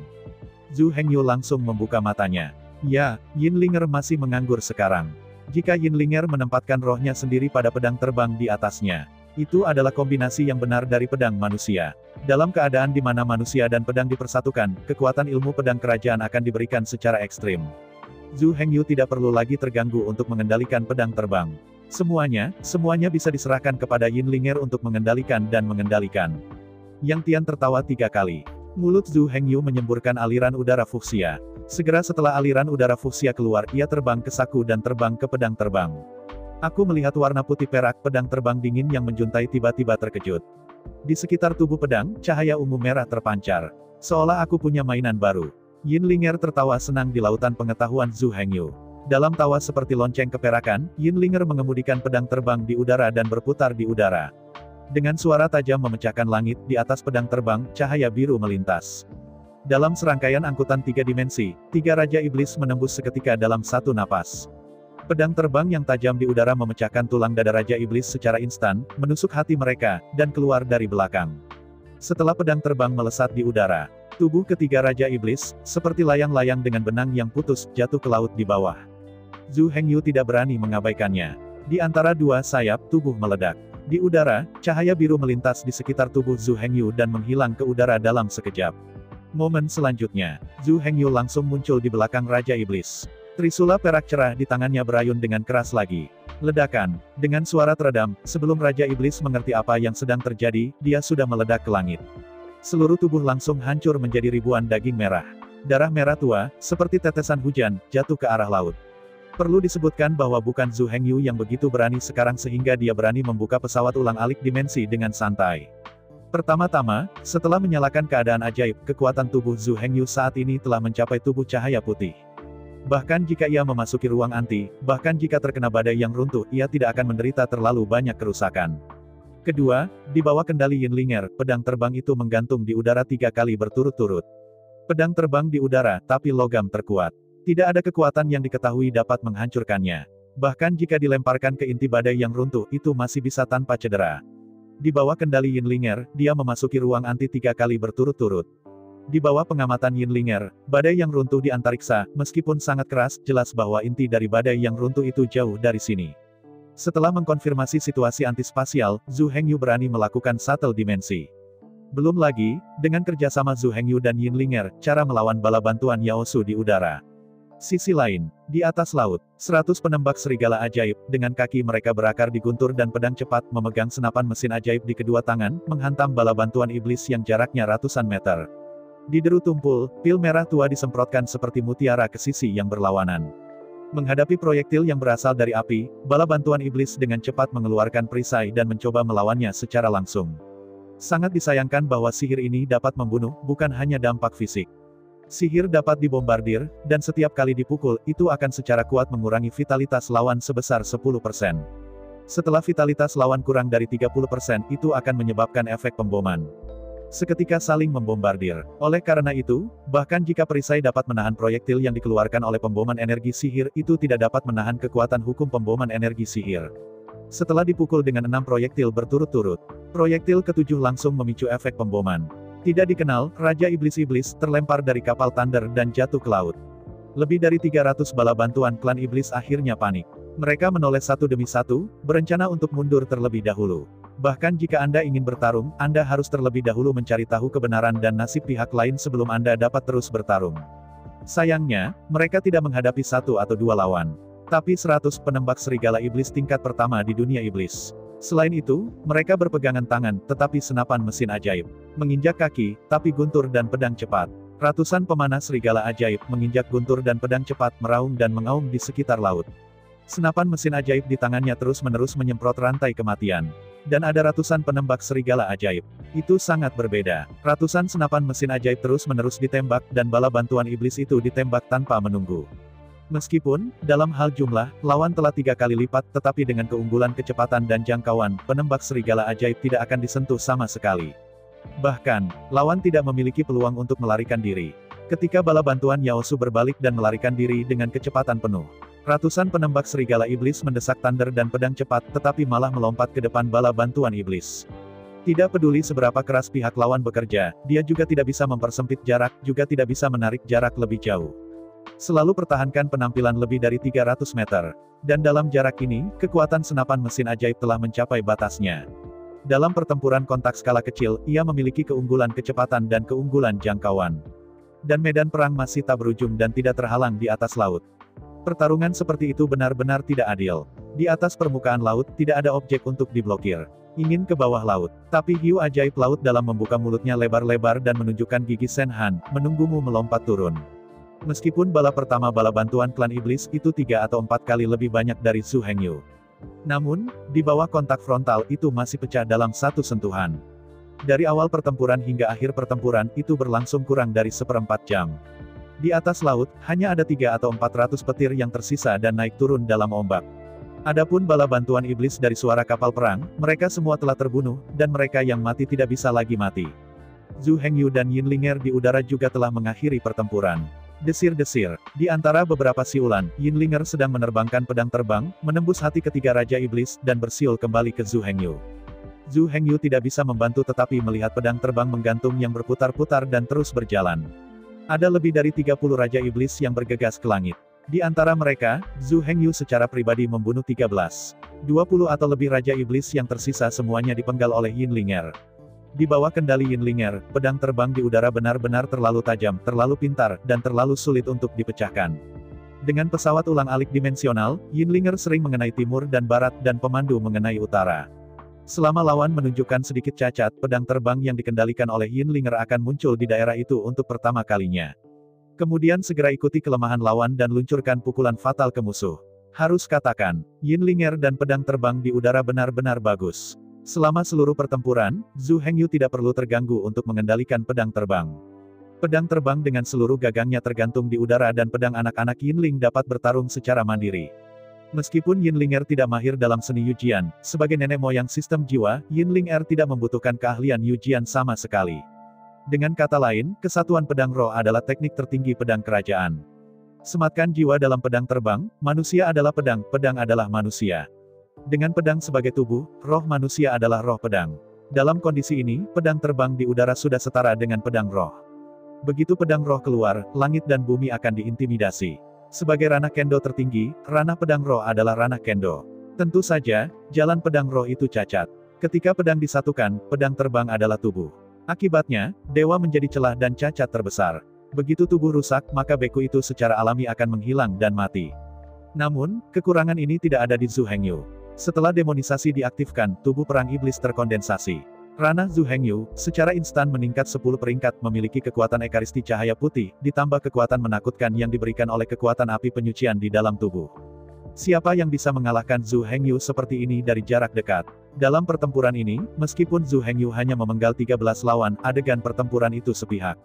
Zhu Hengyu langsung membuka matanya. Ya, Yinlinger masih menganggur sekarang. Jika Yinlinger menempatkan rohnya sendiri pada pedang terbang di atasnya, itu adalah kombinasi yang benar dari pedang manusia. Dalam keadaan di mana manusia dan pedang dipersatukan, kekuatan ilmu pedang kerajaan akan diberikan secara ekstrim. Zhu Hengyu tidak perlu lagi terganggu untuk mengendalikan pedang terbang. Semuanya bisa diserahkan kepada Yinlinger untuk mengendalikan dan mengendalikan. Yang Tian tertawa 3 kali. Mulut Zhu Hengyu menyemburkan aliran udara fuksia. Segera setelah aliran udara fuksia keluar, ia terbang ke saku dan terbang ke pedang terbang. Aku melihat warna putih perak pedang terbang dingin yang menjuntai tiba-tiba terkejut. Di sekitar tubuh pedang, cahaya ungu merah terpancar. Seolah aku punya mainan baru. Yinlinger tertawa senang di lautan pengetahuan Zhu Hengyu. Dalam tawa seperti lonceng keperakan, Yinlinger mengemudikan pedang terbang di udara dan berputar di udara. Dengan suara tajam memecahkan langit, di atas pedang terbang, cahaya biru melintas. Dalam serangkaian angkutan 3 dimensi, 3 Raja Iblis menembus seketika dalam satu napas. Pedang terbang yang tajam di udara memecahkan tulang dada Raja Iblis secara instan, menusuk hati mereka, dan keluar dari belakang. Setelah pedang terbang melesat di udara, tubuh ketiga Raja Iblis, seperti layang-layang dengan benang yang putus, jatuh ke laut di bawah. Zhu Hengyu tidak berani mengabaikannya. Di antara dua sayap, tubuh meledak. Di udara, cahaya biru melintas di sekitar tubuh Zhu Hengyu dan menghilang ke udara dalam sekejap. Momen selanjutnya, Zhu Hengyu langsung muncul di belakang Raja Iblis. Trisula perak cerah di tangannya berayun dengan keras lagi. Ledakan, dengan suara teredam, sebelum Raja Iblis mengerti apa yang sedang terjadi, dia sudah meledak ke langit. Seluruh tubuh langsung hancur menjadi ribuan daging merah. Darah merah tua, seperti tetesan hujan, jatuh ke arah laut. Perlu disebutkan bahwa bukan Zhu Hengyu yang begitu berani sekarang sehingga dia berani membuka pesawat ulang-alik dimensi dengan santai. Pertama-tama, setelah menyalakan keadaan ajaib, kekuatan tubuh Zhu Hengyu saat ini telah mencapai tubuh cahaya putih. Bahkan jika ia memasuki ruang anti, bahkan jika terkena badai yang runtuh, ia tidak akan menderita terlalu banyak kerusakan. Kedua, di bawah kendali Yinlinger, pedang terbang itu menggantung di udara 3 kali berturut-turut. Pedang terbang di udara, tapi logam terkuat. Tidak ada kekuatan yang diketahui dapat menghancurkannya. Bahkan jika dilemparkan ke inti badai yang runtuh, itu masih bisa tanpa cedera. Di bawah kendali Yinlinger, dia memasuki ruang anti 3 kali berturut-turut. Di bawah pengamatan Yinlinger, badai yang runtuh di antariksa, meskipun sangat keras, jelas bahwa inti dari badai yang runtuh itu jauh dari sini. Setelah mengkonfirmasi situasi antispasial, Zhu Hengyu berani melakukan shuttle dimensi. Belum lagi, dengan kerjasama Zhu Hengyu dan Yinlinger, cara melawan bala bantuan Yaosu di udara. Sisi lain, di atas laut, 100 penembak serigala ajaib, dengan kaki mereka berakar di guntur dan pedang cepat, memegang senapan mesin ajaib di kedua tangan, menghantam bala bantuan iblis yang jaraknya ratusan meter. Di deru tumpul, pil merah tua disemprotkan seperti mutiara ke sisi yang berlawanan. Menghadapi proyektil yang berasal dari api, bala bantuan iblis dengan cepat mengeluarkan perisai dan mencoba melawannya secara langsung. Sangat disayangkan bahwa sihir ini dapat membunuh, bukan hanya dampak fisik. Sihir dapat dibombardir, dan setiap kali dipukul, itu akan secara kuat mengurangi vitalitas lawan sebesar 10%. Setelah vitalitas lawan kurang dari 30%, itu akan menyebabkan efek pemboman. Seketika saling membombardir. Oleh karena itu, bahkan jika perisai dapat menahan proyektil yang dikeluarkan oleh pemboman energi sihir, itu tidak dapat menahan kekuatan hukum pemboman energi sihir. Setelah dipukul dengan 6 proyektil berturut-turut, proyektil ke-7 langsung memicu efek pemboman. Tidak dikenal, Raja Iblis-Iblis terlempar dari kapal Thunder dan jatuh ke laut. Lebih dari 300 bala bantuan klan iblis akhirnya panik. Mereka menoleh satu demi satu, berencana untuk mundur terlebih dahulu. Bahkan jika Anda ingin bertarung, Anda harus terlebih dahulu mencari tahu kebenaran dan nasib pihak lain sebelum Anda dapat terus bertarung. Sayangnya, mereka tidak menghadapi 1 atau 2 lawan. Tapi 100 penembak serigala iblis tingkat pertama di dunia iblis. Selain itu, mereka berpegangan tangan, tetapi senapan mesin ajaib. Menginjak kaki, tapi guntur dan pedang cepat. Ratusan pemanah serigala ajaib menginjak guntur dan pedang cepat meraung dan mengaum di sekitar laut. Senapan mesin ajaib di tangannya terus-menerus menyemprot rantai kematian. Dan ada ratusan penembak serigala ajaib. Itu sangat berbeda. Ratusan senapan mesin ajaib terus-menerus ditembak, dan bala bantuan iblis itu ditembak tanpa menunggu. Meskipun, dalam hal jumlah, lawan telah 3 kali lipat, tetapi dengan keunggulan kecepatan dan jangkauan, penembak serigala ajaib tidak akan disentuh sama sekali. Bahkan, lawan tidak memiliki peluang untuk melarikan diri. Ketika bala bantuan Yaosu berbalik dan melarikan diri dengan kecepatan penuh, ratusan penembak serigala iblis mendesak Thunder dan pedang cepat, tetapi malah melompat ke depan bala bantuan iblis. Tidak peduli seberapa keras pihak lawan bekerja, dia juga tidak bisa mempersempit jarak, juga tidak bisa menarik jarak lebih jauh. Selalu pertahankan penampilan lebih dari 300 meter. Dan dalam jarak ini, kekuatan senapan mesin ajaib telah mencapai batasnya. Dalam pertempuran kontak skala kecil, ia memiliki keunggulan kecepatan dan keunggulan jangkauan. Dan medan perang masih tak berujung dan tidak terhalang di atas laut. Pertarungan seperti itu benar-benar tidak adil. Di atas permukaan laut, tidak ada objek untuk diblokir. Ingin ke bawah laut. Tapi hiu ajaib laut dalam membuka mulutnya lebar-lebar dan menunjukkan gigi Senhan, menunggumu melompat turun. Meskipun bala pertama bala bantuan klan iblis itu 3 atau 4 kali lebih banyak dari Zhu Hengyu. Namun, di bawah kontak frontal itu masih pecah dalam satu sentuhan. Dari awal pertempuran hingga akhir pertempuran itu berlangsung kurang dari 1/4 jam. Di atas laut, hanya ada 3 atau 400 petir yang tersisa dan naik turun dalam ombak. Adapun bala bantuan iblis dari suara kapal perang, mereka semua telah terbunuh, dan mereka yang mati tidak bisa lagi mati. Zhu Hengyu dan Yinlinger di udara juga telah mengakhiri pertempuran. Desir-desir, di antara beberapa siulan, Yinlinger sedang menerbangkan pedang terbang, menembus hati ketiga Raja Iblis, dan bersiul kembali ke Zhu Hengyu. Zhu Hengyu tidak bisa membantu tetapi melihat pedang terbang menggantung yang berputar-putar dan terus berjalan. Ada lebih dari 30 Raja Iblis yang bergegas ke langit. Di antara mereka, Zhu Hengyu secara pribadi membunuh 13. 20 atau lebih Raja Iblis yang tersisa semuanya dipenggal oleh Yinlinger. Di bawah kendali Yinlinger, pedang terbang di udara benar-benar terlalu tajam, terlalu pintar, dan terlalu sulit untuk dipecahkan. Dengan pesawat ulang-alik dimensional, Yinlinger sering mengenai timur dan barat dan pemandu mengenai utara. Selama lawan menunjukkan sedikit cacat, pedang terbang yang dikendalikan oleh Yinlinger akan muncul di daerah itu untuk pertama kalinya. Kemudian segera ikuti kelemahan lawan dan luncurkan pukulan fatal ke musuh. Harus katakan, Yinlinger dan pedang terbang di udara benar-benar bagus. Selama seluruh pertempuran, Zhu Hengyu tidak perlu terganggu untuk mengendalikan pedang terbang. Pedang terbang dengan seluruh gagangnya tergantung di udara dan pedang anak-anak Yinling dapat bertarung secara mandiri. Meskipun Yinlinger tidak mahir dalam seni Yujian, sebagai nenek moyang sistem jiwa, Yinlinger tidak membutuhkan keahlian Yujian sama sekali. Dengan kata lain, kesatuan pedang roh adalah teknik tertinggi pedang kerajaan. Sematkan jiwa dalam pedang terbang, manusia adalah pedang, pedang adalah manusia. Dengan pedang sebagai tubuh, roh manusia adalah roh pedang. Dalam kondisi ini, pedang terbang di udara sudah setara dengan pedang roh. Begitu pedang roh keluar, langit dan bumi akan diintimidasi. Sebagai ranah kendo tertinggi, ranah pedang roh adalah ranah kendo. Tentu saja, jalan pedang roh itu cacat. Ketika pedang disatukan, pedang terbang adalah tubuh. Akibatnya, dewa menjadi celah dan cacat terbesar. Begitu tubuh rusak, maka beku itu secara alami akan menghilang dan mati. Namun, kekurangan ini tidak ada di Zhu Hengyu. Setelah demonisasi diaktifkan, tubuh perang iblis terkondensasi. Ranah Zhu Hengyu, secara instan meningkat 10 peringkat memiliki kekuatan ekaristi cahaya putih, ditambah kekuatan menakutkan yang diberikan oleh kekuatan api penyucian di dalam tubuh. Siapa yang bisa mengalahkan Zhu Hengyu seperti ini dari jarak dekat? Dalam pertempuran ini, meskipun Zhu Hengyu hanya memenggal 13 lawan, adegan pertempuran itu sepihak.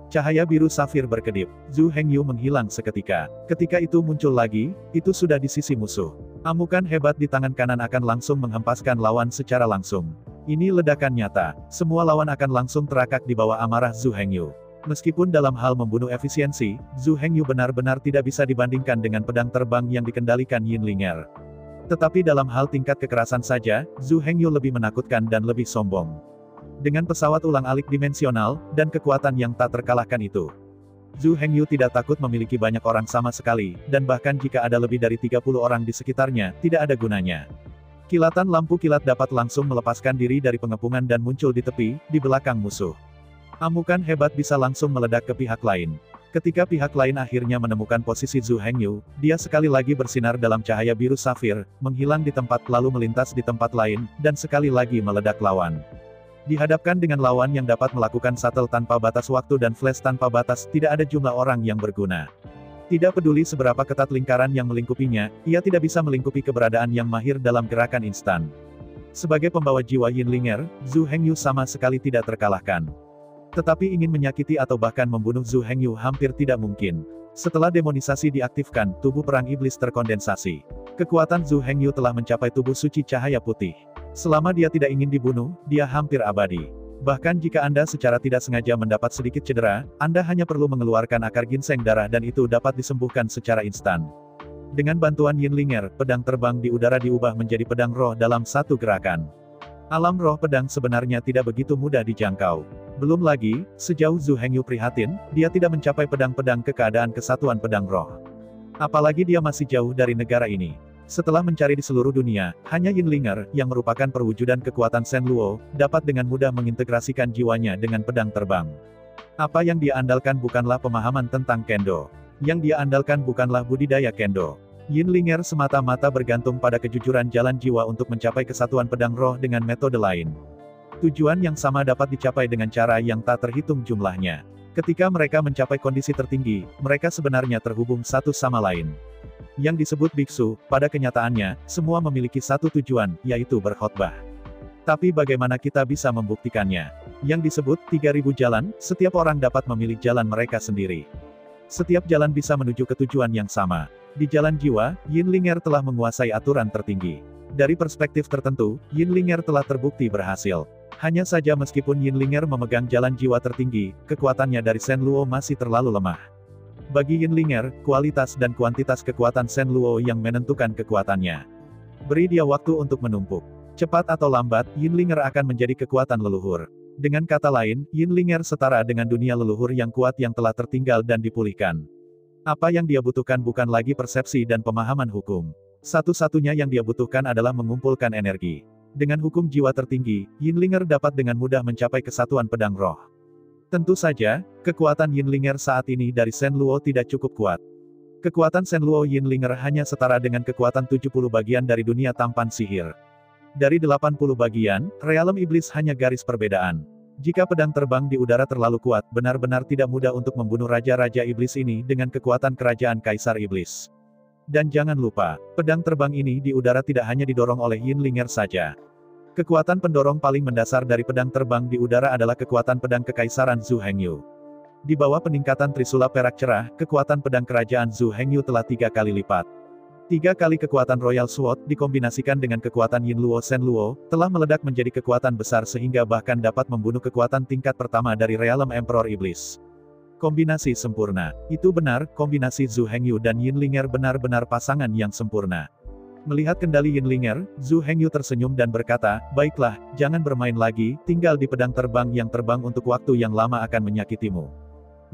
Cahaya biru safir berkedip. Zhu Hengyu menghilang seketika. Ketika itu muncul lagi, itu sudah di sisi musuh. Amukan hebat di tangan kanan akan langsung menghempaskan lawan secara langsung. Ini ledakan nyata. Semua lawan akan langsung terakak di bawah amarah Zhu Hengyu. Meskipun dalam hal membunuh efisiensi, Zhu Hengyu benar-benar tidak bisa dibandingkan dengan pedang terbang yang dikendalikan Yinlinger. Tetapi dalam hal tingkat kekerasan saja, Zhu Hengyu lebih menakutkan dan lebih sombong. Dengan pesawat ulang-alik dimensional, dan kekuatan yang tak terkalahkan itu, Zhu Hengyu tidak takut memiliki banyak orang sama sekali, dan bahkan jika ada lebih dari 30 orang di sekitarnya, tidak ada gunanya. Kilatan lampu kilat dapat langsung melepaskan diri dari pengepungan dan muncul di tepi, di belakang musuh. Amukan hebat bisa langsung meledak ke pihak lain. Ketika pihak lain akhirnya menemukan posisi Zhu Hengyu, dia sekali lagi bersinar dalam cahaya biru safir, menghilang di tempat lalu melintas di tempat lain, dan sekali lagi meledak lawan. Dihadapkan dengan lawan yang dapat melakukan shuttle tanpa batas waktu dan flash tanpa batas, tidak ada jumlah orang yang berguna. Tidak peduli seberapa ketat lingkaran yang melingkupinya, ia tidak bisa melingkupi keberadaan yang mahir dalam gerakan instan. Sebagai pembawa jiwa Yinlinger, Zhu Hengyu sama sekali tidak terkalahkan. Tetapi ingin menyakiti atau bahkan membunuh Zhu Hengyu hampir tidak mungkin. Setelah demonisasi diaktifkan, tubuh perang iblis terkondensasi. Kekuatan Zhu Hengyu telah mencapai tubuh suci cahaya putih. Selama dia tidak ingin dibunuh, dia hampir abadi. Bahkan jika Anda secara tidak sengaja mendapat sedikit cedera, Anda hanya perlu mengeluarkan akar ginseng darah dan itu dapat disembuhkan secara instan. Dengan bantuan Yinlinger, pedang terbang di udara diubah menjadi pedang roh dalam satu gerakan. Alam roh pedang sebenarnya tidak begitu mudah dijangkau. Belum lagi, sejauh Zhu Hengyu prihatin, dia tidak mencapai pedang-pedang ke keadaan kesatuan pedang roh. Apalagi dia masih jauh dari negara ini. Setelah mencari di seluruh dunia, hanya Yinlinger, yang merupakan perwujudan kekuatan Shen Luo, dapat dengan mudah mengintegrasikan jiwanya dengan pedang terbang. Apa yang dia andalkan bukanlah pemahaman tentang Kendo. Yang dia andalkan bukanlah budidaya Kendo. Yinlinger semata-mata bergantung pada kejujuran jalan jiwa untuk mencapai kesatuan pedang roh dengan metode lain. Tujuan yang sama dapat dicapai dengan cara yang tak terhitung jumlahnya. Ketika mereka mencapai kondisi tertinggi, mereka sebenarnya terhubung satu sama lain. Yang disebut biksu, pada kenyataannya, semua memiliki satu tujuan, yaitu berkhotbah. Tapi bagaimana kita bisa membuktikannya? Yang disebut 3000 jalan, setiap orang dapat memilih jalan mereka sendiri. Setiap jalan bisa menuju ke tujuan yang sama. Di jalan jiwa, Yinlinger telah menguasai aturan tertinggi. Dari perspektif tertentu, Yinlinger telah terbukti berhasil. Hanya saja meskipun Yinlinger memegang jalan jiwa tertinggi, kekuatannya dari Shen Luo masih terlalu lemah. Bagi Yinlinger, kualitas dan kuantitas kekuatan Shen Luo yang menentukan kekuatannya. Beri dia waktu untuk menumpuk. Cepat atau lambat, Yinlinger akan menjadi kekuatan leluhur. Dengan kata lain, Yinlinger setara dengan dunia leluhur yang kuat yang telah tertinggal dan dipulihkan. Apa yang dia butuhkan bukan lagi persepsi dan pemahaman hukum. Satu-satunya yang dia butuhkan adalah mengumpulkan energi. Dengan hukum jiwa tertinggi, Yinlinger dapat dengan mudah mencapai kesatuan pedang roh. Tentu saja, kekuatan Yinlinger saat ini dari Shen Luo tidak cukup kuat. Kekuatan Shen Luo Yinlinger hanya setara dengan kekuatan 70 bagian dari dunia tampan sihir. Dari 80 bagian, realem iblis hanya garis perbedaan. Jika pedang terbang di udara terlalu kuat, benar-benar tidak mudah untuk membunuh raja-raja iblis ini dengan kekuatan kerajaan kaisar iblis. Dan jangan lupa, pedang terbang ini di udara tidak hanya didorong oleh Yinlinger saja. Kekuatan pendorong paling mendasar dari pedang terbang di udara adalah kekuatan pedang kekaisaran Zhu Hengyu. Di bawah peningkatan Trisula perak cerah, kekuatan pedang kerajaan Zhu Hengyu telah 3 kali lipat. 3 kali kekuatan Royal Sword dikombinasikan dengan kekuatan Yin Luo Shen Luo, telah meledak menjadi kekuatan besar sehingga bahkan dapat membunuh kekuatan tingkat pertama dari realem Emperor Iblis. Kombinasi sempurna. Itu benar, kombinasi Zhu Hengyu dan Yinlinger benar-benar pasangan yang sempurna. Melihat kendali Yinlinger, Zhu Hengyu tersenyum dan berkata, "Baiklah, jangan bermain lagi, tinggal di pedang terbang yang terbang untuk waktu yang lama akan menyakitimu."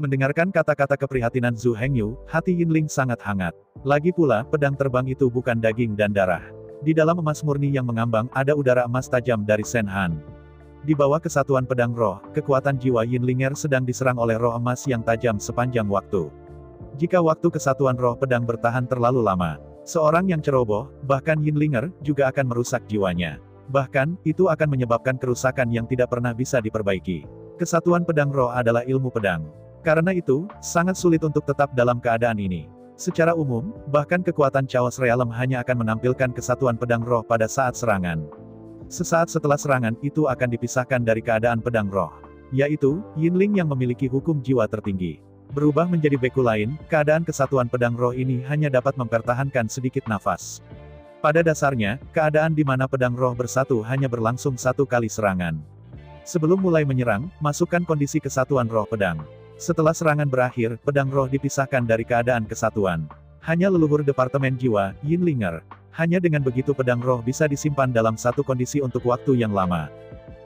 Mendengarkan kata-kata keprihatinan Zhu Hengyu, hati Yinling sangat hangat. Lagi pula, pedang terbang itu bukan daging dan darah. Di dalam emas murni yang mengambang, ada udara emas tajam dari Shen Han. Di bawah kesatuan pedang roh, kekuatan jiwa Yinlinger sedang diserang oleh roh emas yang tajam sepanjang waktu. Jika waktu kesatuan roh pedang bertahan terlalu lama, seorang yang ceroboh, bahkan Yinlinger, juga akan merusak jiwanya. Bahkan, itu akan menyebabkan kerusakan yang tidak pernah bisa diperbaiki. Kesatuan pedang roh adalah ilmu pedang. Karena itu, sangat sulit untuk tetap dalam keadaan ini. Secara umum, bahkan kekuatan Chaos Realm hanya akan menampilkan kesatuan pedang roh pada saat serangan. Sesaat setelah serangan, itu akan dipisahkan dari keadaan pedang roh. Yaitu, Yinling yang memiliki hukum jiwa tertinggi. Berubah menjadi beku lain, keadaan kesatuan pedang roh ini hanya dapat mempertahankan sedikit nafas. Pada dasarnya, keadaan di mana pedang roh bersatu hanya berlangsung 1 kali serangan. Sebelum mulai menyerang, masukkan kondisi kesatuan roh pedang. Setelah serangan berakhir, pedang roh dipisahkan dari keadaan kesatuan. Hanya leluhur Departemen Jiwa, Yinlinger. Hanya dengan begitu pedang roh bisa disimpan dalam satu kondisi untuk waktu yang lama.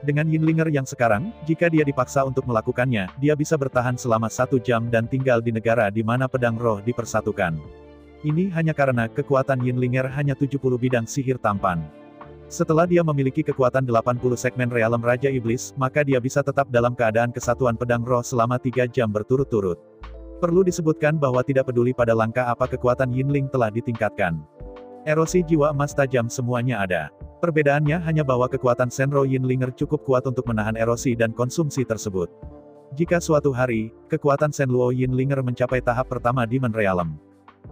Dengan Yinlinger yang sekarang, jika dia dipaksa untuk melakukannya, dia bisa bertahan selama 1 jam dan tinggal di negara di mana pedang roh dipersatukan. Ini hanya karena kekuatan Yinlinger hanya 70 bidang sihir tampan. Setelah dia memiliki kekuatan 80 segmen realem Raja Iblis, maka dia bisa tetap dalam keadaan kesatuan pedang roh selama 3 jam berturut-turut. Perlu disebutkan bahwa tidak peduli pada langkah apa kekuatan Yinling telah ditingkatkan. Erosi jiwa emas tajam semuanya ada. Perbedaannya hanya bahwa kekuatan Shenro Yinlinger cukup kuat untuk menahan erosi dan konsumsi tersebut. Jika suatu hari, kekuatan Shenluo Yinlinger mencapai tahap pertama Demon Realm.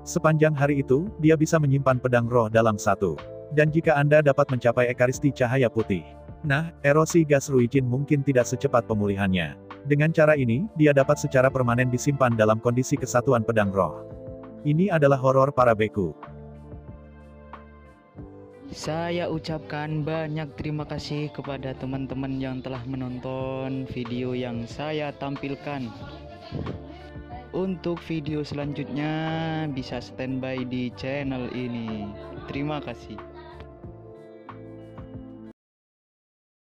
Sepanjang hari itu, dia bisa menyimpan pedang roh dalam satu. Dan jika Anda dapat mencapai ekaristi cahaya putih, nah, erosi gas Ruijin mungkin tidak secepat pemulihannya. Dengan cara ini, dia dapat secara permanen disimpan dalam kondisi kesatuan pedang roh. Ini adalah horor para beku. Saya ucapkan banyak terima kasih kepada teman-teman yang telah menonton video yang saya tampilkan. Untuk video selanjutnya bisa standby di channel ini. Terima kasih.